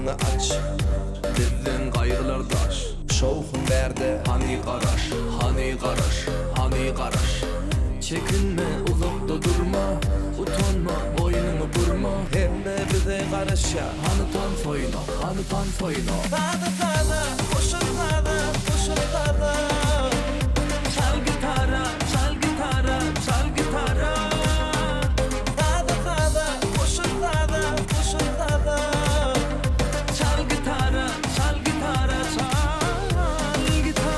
Ağzını aç, Dilden gayrılardaş. şovhun berde Hani qaraş, hani qaraş, hani qaraş. Çekinme, uzakta durma. Utanma, boynunu burma. Hemme bize karışa. Hani tan soyuna, hani tan soyuna. Tadı tadı, koşun tadı, koşun tadı. Çal gitara, çal gitara, çal gitara. Tadı tadı, koşun tadı, koşun tadı. Çal gitara, çal gitara, çal gitara.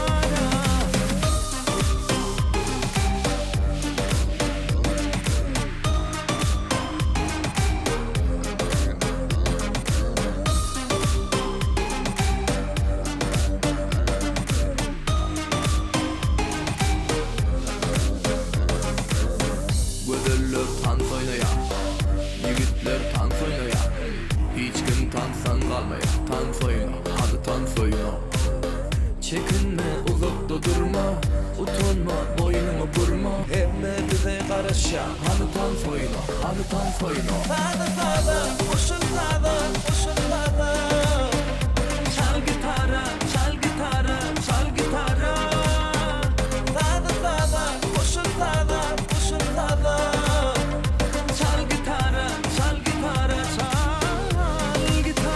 Gödüller tan oynaya, yigitler tan oynaya. Hiç kim tansan kalmaya, tan oyna, hadi tan oyna. Çekinme, uzakta durma. Utanma, boynunu burma. Hemme bize karışa. Hadi tan oyna, hadi tan oyna. Tadı tadı, koşun tadı, koşun tadı. Çal gitara, çal gitara, çal gitara. Tadı tadı, koşun tadı, koşun tadı. Çal gitara, çal gitara, çal gitara.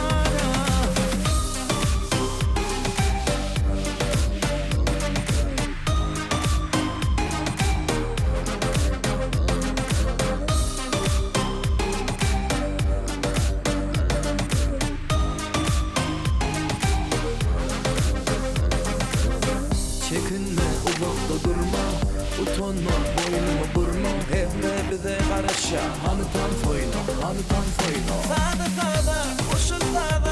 Çekinme, uzakta durma. Utanma, boynunu burma. Hemme bize karışa. Hani tan oyna, hani tan oyna. Tadı tadı, koşun tadı.